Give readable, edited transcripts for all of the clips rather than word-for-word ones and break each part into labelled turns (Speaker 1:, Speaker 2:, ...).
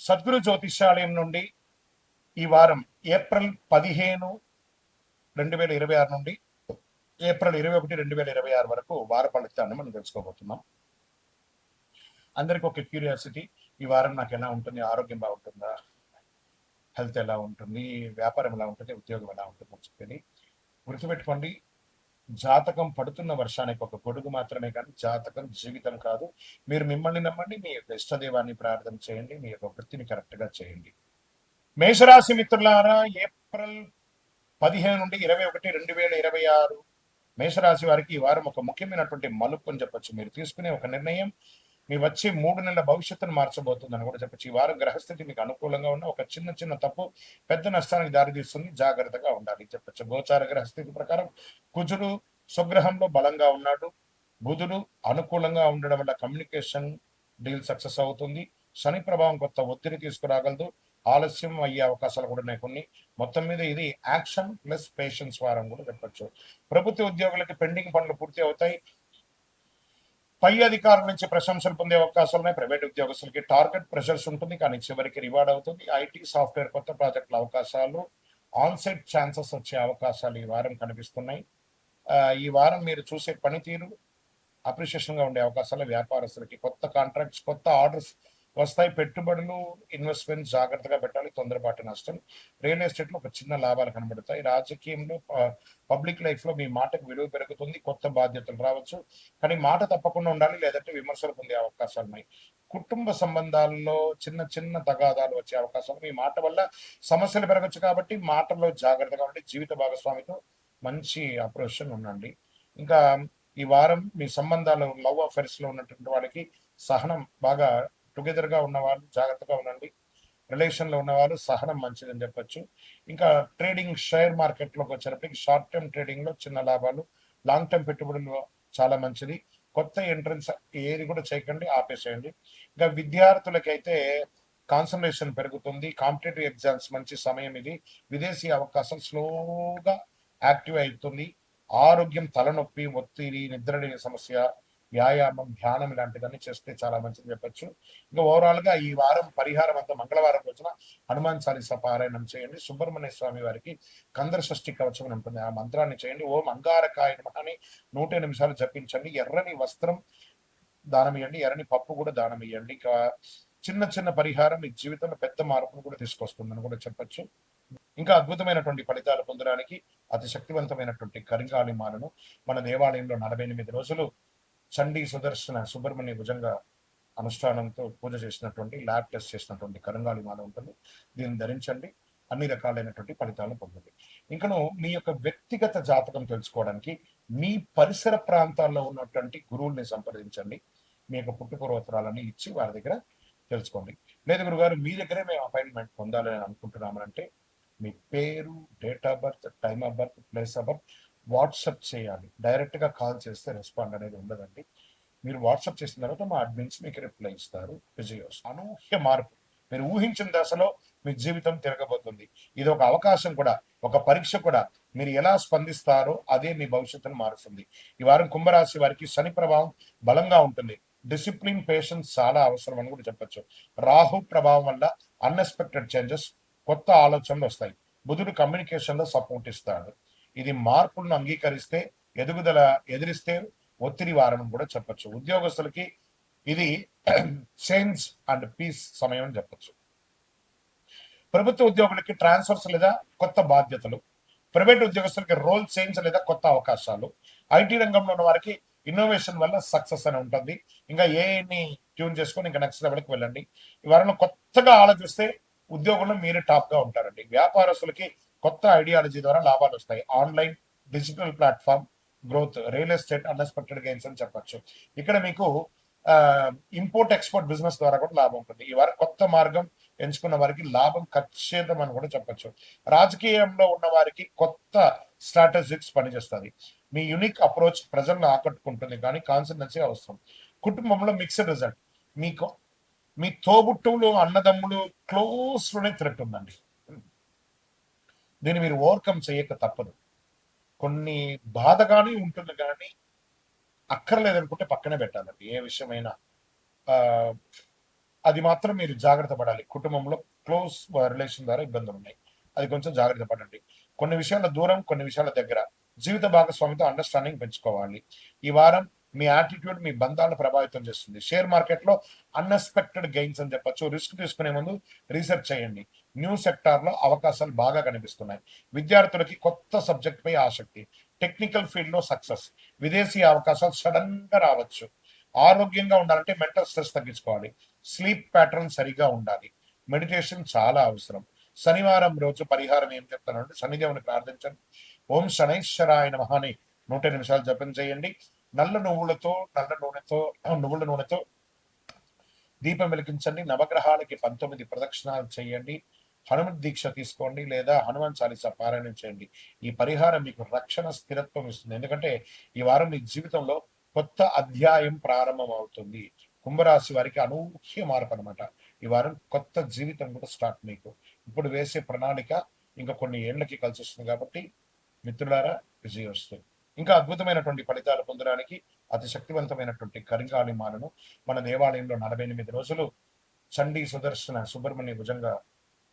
Speaker 1: సద్గురు జ్యోతిష్యాలయం నుండి ఈ వారం ఏప్రిల్ 15, 2026 నుండి ఏప్రిల్ 21, 2026 వరకు వార ఫలితాన్ని మనం తెలుసుకోబోతున్నాం. అందరికి ఒక క్యూరియాసిటీ, ఈ వారం నాకు ఎలా ఉంటుంది, ఆరోగ్యం బాగుంటుందా, హెల్త్ ఎలా ఉంటుంది, వ్యాపారం ఎలా ఉంటుంది, ఉద్యోగం ఎలా ఉంటుంది అని చెప్పి గుర్తుపెట్టుకోండి. జాతకం పడుతున్న వర్షానికి ఒక గొడుగు మాత్రమే, కానీ జాతకం జీవితం కాదు. మీరు మిమ్మల్ని నమ్మండి, మీ యొక్క ఇష్టదైవాన్ని ప్రార్థన చేయండి, మీ యొక్క వృత్తిని కరెక్ట్ గా చేయండి. మేషరాశి మిత్రులారా, ఏప్రిల్ 15 నుండి 21, 2026 మేషరాశి వారికి ఈ వారం ఒక ముఖ్యమైనటువంటి మలుపు అని చెప్పొచ్చు. మీరు తీసుకునే ఒక నిర్ణయం మీ వచ్చే 3 నెలల భవిష్యత్తును మార్చబోతుందని కూడా చెప్పచ్చు. ఈ వారం గ్రహస్థితి మీకు అనుకూలంగా ఉన్న ఒక చిన్న చిన్న తప్పు పెద్ద నష్టానికి దారితీస్తుంది, జాగ్రత్తగా ఉండాలి చెప్పచ్చు. గోచార గ్రహస్థితి ప్రకారం కుజుడు స్వగ్రహంలో బలంగా ఉన్నాడు. బుధుడు అనుకూలంగా ఉండడం వల్ల కమ్యూనికేషన్ డీల్ సక్సెస్ అవుతుంది. శని ప్రభావం కొత్త ఒత్తిడి తీసుకురాగలదు, ఆలస్యం అయ్యే అవకాశాలు కూడా ఉన్నాయి కొన్ని. మొత్తం మీద ఇది యాక్షన్ ప్లస్ పేషెన్స్ వారం కూడా చెప్పచ్చు. ప్రభుత్వ ఉద్యోగులకి పెండింగ్ పనులు పూర్తి అవుతాయి. పై అధికారుల నుంచి ప్రశంసలు పొందే అవకాశాలు ఉన్నాయి. ప్రైవేట్ ఉద్యోగస్తులకి టార్గెట్ ప్రెషర్స్ ఉంటుంది, కానీ చివరికి రివార్డ్ అవుతుంది. ఐటీ సాఫ్ట్వేర్ కొత్త ప్రాజెక్టుల అవకాశాలు, ఆన్సైట్ ఛాన్సెస్ వచ్చే అవకాశాలు ఈ వారం కనిపిస్తున్నాయి. ఈ వారం మీరు చూసే పనితీరు అప్రిషియేషన్ గా ఉండే అవకాశాలు, వ్యాపారస్తులకి కొత్త కాంట్రాక్ట్స్, కొత్త ఆర్డర్స్ వస్తాయి. పెట్టుబడులు, ఇన్వెస్ట్మెంట్ జాగ్రత్తగా పెట్టాలి, తొందరపాటు నష్టం. రియల్ ఎస్టేట్ లో ఒక చిన్న లాభాలు కనబడతాయి. రాజకీయంలో, పబ్లిక్ లైఫ్ లో మీ మాటకు విలువ పెరుగుతుంది, కొత్త బాధ్యతలు రావచ్చు, కానీ మాట తప్పకుండా ఉండాలి, లేదంటే విమర్శలు పొందే అవకాశాలు ఉన్నాయి. కుటుంబ సంబంధాల్లో చిన్న చిన్న తగాదాలు వచ్చే అవకాశాలు, మీ మాట వల్ల సమస్యలు పెరగచ్చు, కాబట్టి మాటల్లో జాగ్రత్తగా ఉండి జీవిత భాగస్వామితో మంచి అప్రోషన్ ఉండండి. ఇంకా ఈ వారం మీ సంబంధాలు, లవ్ అఫైర్స్ లో ఉన్నటువంటి వాళ్ళకి సహనం బాగా, టుగెదర్ గా ఉన్న వాళ్ళు జాగ్రత్తగా ఉండండి. రిలేషన్ లో ఉన్న వాళ్ళు సహనం మంచిదని చెప్పొచ్చు. ఇంకా ట్రేడింగ్, షేర్ మార్కెట్ లోకి వచ్చేటప్పటికి షార్ట్ టర్మ్ ట్రేడింగ్ లో చిన్న లాభాలు, లాంగ్ టర్మ్ పెట్టుబడులు చాలా మంచిది. కొత్త ఎంట్రన్స్ ఏది కూడా చేయకండి, ఆపేసేయండి. ఇంకా విద్యార్థులకైతే కాన్సన్ట్రేషన్ పెరుగుతుంది. కాంపిటేటివ్ ఎగ్జామ్స్ మంచి సమయం ఇది. విదేశీ అవకాశం స్లోగా యాక్టివ్ అవుతుంది. ఆరోగ్యం, తలనొప్పి, ఒత్తిడి, నిద్రలేని సమస్య, వ్యాయామం, ధ్యానం ఇలాంటివన్నీ చేస్తే చాలా మంచిది చెప్పచ్చు. ఇంకా ఓవరాల్ గా ఈ వారం పరిహారం అంతా మంగళవారం రోజున హనుమాన్ చాలీసా పారాయణం చేయండి. సుబ్రహ్మణ్య స్వామి వారికి కందర షష్ఠి కవచం ఉంటుంది, ఆ మంత్రాన్ని చేయండి. ఓం అంగారకాయ నమః అని 108 నిమిషాలు జపించండి. ఎర్రని వస్త్రం దానం ఇవ్వండి, ఎర్రని పప్పు కూడా దానం ఇవ్వండి. ఇంకా చిన్న చిన్న పరిహారం మీ జీవితంలో పెద్ద మార్పును కూడా తీసుకొస్తుందని కూడా చెప్పచ్చు. ఇంకా అద్భుతమైనటువంటి ఫలితాలు పొందడానికి అతి శక్తివంతమైనటువంటి కరింగాలి మాలను మన దేవాలయంలో 48 రోజులు చండీ సుదర్శన సుబ్రహ్మణ్య భుజంగా అనుష్ఠానంతో పూజ చేసినటువంటి, ల్యాబ్ టెస్ట్ చేసినటువంటి కరంగాలి మాల ఉంటుంది. దీన్ని ధరించండి, అన్ని రకాలైనటువంటి ఫలితాలను పొందండి. ఇంకను మీ యొక్క వ్యక్తిగత జాతకం తెలుసుకోవడానికి మీ పరిసర ప్రాంతాల్లో ఉన్నటువంటి గురువుల్ని సంప్రదించండి. మీ యొక్క పుట్టుపూర్వోత్తరాలని ఇచ్చి వారి దగ్గర తెలుసుకోండి. లేదు గురుగారు మీ దగ్గరే మేము అపాయింట్మెంట్ పొందాలని అనుకుంటున్నామనంటే మీ పేరు, date of birth, time of birth, place of birth WhatsApp చేయాలి. డైరెక్ట్ గా కాల్ చేస్తే రెస్పాండ్ అనేది ఉండదండి. మీరు వాట్సాప్ చేసిన తర్వాత మా అడ్మిన్స్ మీకు రిప్లై ఇస్తారు. విజయోస్ అనూహ్య మార్పు, మీరు ఊహించిన దశలో మీ జీవితం తిరగబోతుంది. ఇది ఒక అవకాశం కూడా, ఒక పరీక్ష కూడా. మీరు ఎలా స్పందిస్తారో అదే మీ భవిష్యత్తును మారుస్తుంది. ఈ వారం కుంభరాశి వారికి శని ప్రభావం బలంగా ఉంటుంది. డిసిప్లిన్, పేషెన్స్ చాలా అవసరం అని కూడా చెప్పచ్చు. రాహు ప్రభావం వల్ల అన్ఎక్స్పెక్టెడ్ చేంజెస్, కొత్త ఆలోచనలు వస్తాయి. బుధుడు కమ్యూనికేషన్ లో సపోర్ట్ ఇస్తాడు. ఇది మార్పులను అంగీకరిస్తే ఎదుగుదల, ఎదిరిస్తే ఒత్తిడి వారం కూడా చెప్పచ్చు. ఉద్యోగస్తులకి ఇది చేంజ్ అండ్ పీస్ సమయం అని చెప్పచ్చు. ప్రభుత్వ ఉద్యోగులకి ట్రాన్స్ఫర్స్ లేదా కొత్త బాధ్యతలు, ప్రైవేట్ ఉద్యోగస్తులకి రోల్ చేంజ్ లేదా కొత్త అవకాశాలు, ఐటీ రంగంలో ఉన్న వారికి ఇన్నోవేషన్ వల్ల సక్సెస్ అని ఉంటుంది. ఇంకా ఏఐని ట్యూన్ చేసుకొని ఇంకా నెక్స్ట్ లెవెల్కి వెళ్ళండి. ఈ వారంలో కొత్తగా ఆలోచిస్తే ఉద్యోగంలో మీరే టాప్ గా ఉంటారండి. వ్యాపారస్తులకి కొత్త ఐడియాలజీ ద్వారా లాభాలు వస్తాయి. Online, digital platform growth, real estate unexpected gains అని చెప్పచ్చు. ఇక్కడ మీకు ఇంపోర్ట్ ఎక్స్పోర్ట్ బిజినెస్ ద్వారా కూడా లాభం ఉంటుంది. ఈ వారం కొత్త మార్గం ఎంచుకున్న వారికి లాభం ఖచ్చితం అని కూడా చెప్పచ్చు. రాజకీయంలో ఉన్న వారికి కొత్త స్ట్రాటజిక్స్ పనిచేస్తుంది. మీ యునిక్ అప్రోచ్ ప్రజలను ఆకట్టుకుంటుంది, కానీ కాన్సన్ట్రెన్సీ అవసరం. కుటుంబంలో మిక్స్డ్ రిజల్ట్, మీకు మీ తోబుట్టువులు, అన్నదమ్ములు క్లోజ్ లోనే థ్రెట్ ఉందండి. దీన్ని మీరు ఓవర్కమ్ చేయక తప్పదు. కొన్ని బాధగానే ఉంటుంది, కానీ అక్కర్లేదనుకుంటే పక్కనే పెట్టాలండి. ఏ విషయమైనా అది మాత్రం మీరు జాగ్రత్త పడాలి. కుటుంబంలో క్లోజ్ రిలేషన్ ద్వారా ఇబ్బందులు ఉన్నాయి. అది కొంచెం జాగ్రత్త పడండి. కొన్ని విషయాల దూరం, కొన్ని విషయాల దగ్గర. జీవిత భాగస్వామితో అండర్‌స్టాండింగ్ పెంచుకోవాలి. ఈ వారం మీ యాటిట్యూడ్ మీ బంధాలను ప్రభావితం చేస్తుంది. షేర్ మార్కెట్‌లో అన్‌ఎక్స్‌పెక్టెడ్ గెయిన్స్ అని చెప్పొచ్చు. రిస్క్ తీసుకునే ముందు రీసెర్చ్ చేయండి. న్యూ సెక్టార్‌లో అవకాశాలు బాగా కనిపిస్తున్నాయి. విద్యార్థులకి కొత్త సబ్జెక్ట్‌పై ఆసక్తి. టెక్నికల్ ఫీల్డ్‌లో సక్సెస్. విదేశీ అవకాశాలు సడెన్‌గా రావచ్చు. ఆరోగ్యంగా ఉండాలంటే మెంటల్ స్ట్రెస్ తగ్గించుకోవాలి. స్లీప్ ప్యాటర్న్ సరిగ్గా ఉండాలి. మెడిటేషన్ చాలా అవసరం. శనివారం రోజు పరిహారం ఏం చెప్తానంటే శనిదేవుని ప్రార్థించండి. ఓం శనైశ్వరాయ నమః అని 100 నిమిషాలు జపం చేయండి. నల్ల నువ్వుల నూనెతో దీపం వెలిగించండి. నవగ్రహాలకి 19 ప్రదక్షిణాలు చేయండి. హనుమత్ దీక్ష తీసుకోండి లేదా హనుమాన్ చాలీసా పారాయణం చేయండి. ఈ పరిహారం మీకు రక్షణ స్థిరత్వం ఇస్తుంది. ఎందుకంటే ఈ వారం మీ జీవితంలో కొత్త అధ్యాయం ప్రారంభం అవుతుంది. కుంభరాశి వారికి అనూహ్య మార్పు అనమాట. ఈ వారం కొత్త జీవితం కూడా స్టార్ట్ మీకు. ఇప్పుడు వేసే ప్రణాళిక ఇంకా కొన్ని ఏళ్లకి కలిసి వస్తుంది కాబట్టి మిత్రులారా విజయోస్తు. ఇంకా అద్భుతమైనటువంటి ఫలితాలు పొందడానికి అతి శక్తివంతమైనటువంటి కరింగాలి మాలను మన దేవాలయంలో 48 రోజులు చండీ సుదర్శన సుబ్రహ్మణ్య భుజంగా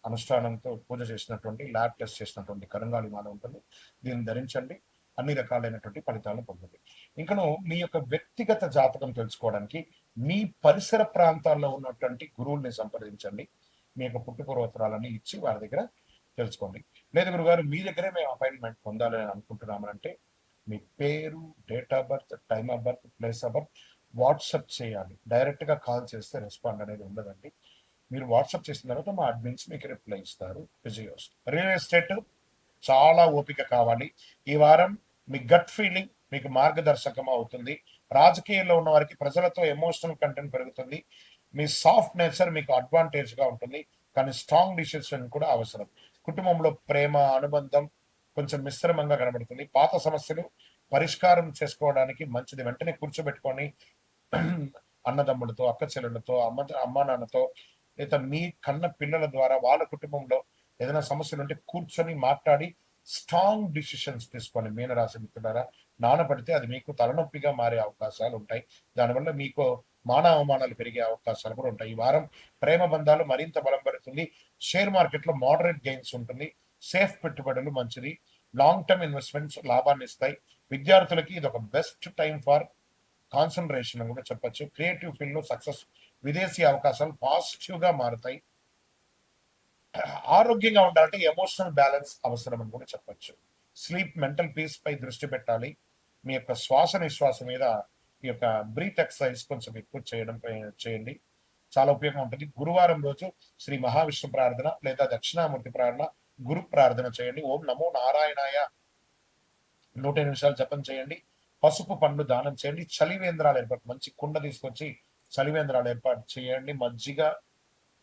Speaker 1: అనుష్ఠానంతో పూజ చేసినటువంటి ల్యాబ్ టెస్ట్ చేసినటువంటి కరంగాలి మాల ఉంటుంది. దీన్ని ధరించండి. అన్ని రకాలైనటువంటి ఫలితాలను పొందండి. ఇంకను మీ యొక్క వ్యక్తిగత జాతకం తెలుసుకోవడానికి మీ పరిసర ప్రాంతాల్లో ఉన్నటువంటి గురువుల్ని సంప్రదించండి. మీ యొక్క పుట్టుపూర్వోత్తరాలని ఇచ్చి వారి దగ్గర తెలుసుకోండి. లేదు గురుగారు మీ దగ్గరే మేము అపాయింట్మెంట్ పొందాలని అనుకుంటున్నామనంటే మీ పేరు, date of birth, time of birth, place of birth WhatsApp చేయాలి. డైరెక్ట్గా కాల్ చేస్తే రెస్పాండ్ అనేది ఉండదండి. మీరు వాట్సాప్ చేసిన తర్వాత మా అడ్మిన్స్ మీకు రిప్లై ఇస్తారు. విజయోస్తు. రియల్ ఎస్టేట్ చాలా ఓపిక కావాలి. ఈ వారం మీ గట్ ఫీలింగ్ మీకు మార్గదర్శకం అవుతుంది. రాజకీయాల్లో ఉన్న వారికి ప్రజలతో ఎమోషనల్ కంటెంట్ పెరుగుతుంది. మీ సాఫ్ట్ నేచర్ మీకు అడ్వాంటేజ్ గా ఉంటుంది. కానీ స్ట్రాంగ్ డిసిషన్ కూడా అవసరం. కుటుంబంలో ప్రేమ అనుబంధం కొంచెం మిశ్రమంగా కనబడుతుంది. పాత సమస్యలు పరిష్కారం చేసుకోవడానికి మంచిది. వెంటనే కూర్చోబెట్టుకొని అన్నదమ్ములతో, అక్క చెల్లెళ్ళతో, అమ్మ నాన్నతో, లేదా మీ కన్న పిల్లల ద్వారా వాళ్ళ కుటుంబంలో ఏదైనా సమస్యలు ఉంటే కూర్చొని మాట్లాడి స్ట్రాంగ్ డిసిషన్స్ తీసుకోండి. మీనరాశి మిత్రులారా, నానబడితే అది మీకు తలనొప్పిగా మారే అవకాశాలు ఉంటాయి. దానివల్ల మీకు మాన అవమానాలు పెరిగే అవకాశాలు కూడా ఉంటాయి. ఈ వారం ప్రేమ బంధాలు మరింత బలం పడుతుంది. షేర్ మార్కెట్ లో మోడరేట్ గెయిన్స్ ఉంటుంది. సేఫ్ పెట్టుబడులు మంచిది. లాంగ్ టర్మ్ ఇన్వెస్ట్మెంట్స్ లాభాన్ని ఇస్తాయి. విద్యార్థులకి ఇది ఒక బెస్ట్ టైం ఫర్ కాన్సన్ట్రేషన్ అని కూడా చెప్పొచ్చు. క్రియేటివ్ ఫీల్డ్ లో సక్సెస్, విదేశీ అవకాశాలు పాజిటివ్ గా మారుతాయి. ఆరోగ్యంగా ఉండాలంటే ఎమోషనల్ బ్యాలెన్స్ అవసరం అని కూడా చెప్పొచ్చు. స్లీప్, మెంటల్ పీస్ పై దృష్టి పెట్టాలి. మీ యొక్క శ్వాస నిశ్వాస మీద ఈ యొక్క బ్రీత్ ఎక్సర్సైజ్ కొంచెం ఎక్కువ చేయండి. చాలా ఉపయోగం ఉంటుంది. గురువారం రోజు శ్రీ మహావిష్ణు ప్రార్థన లేదా దక్షిణామూర్తి ప్రార్థన, గురు ప్రార్థన చేయండి. ఓం నమో నారాయణాయ 100 నిమిషాలు జపం చేయండి. పసుపు పండ్లు దానం చేయండి. చలివేంద్రాలు ఏర్పాటు, మంచి కుండ తీసుకొచ్చి చలివేంద్రాలు ఏర్పాటు చేయండి. మజ్జిగ,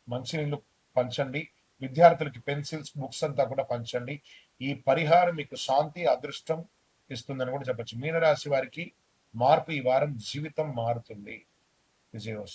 Speaker 1: మంచినీళ్ళు పంచండి. విద్యార్థులకి పెన్సిల్స్, బుక్స్ అంతా కూడా పంచండి. ఈ పరిహారం మీకు శాంతి, అదృష్టం ఇస్తుందని కూడా చెప్పచ్చు. మీనరాశి వారికి మార్పు ఈ వారం జీవితం మారుతుంది. విజయోస్తు.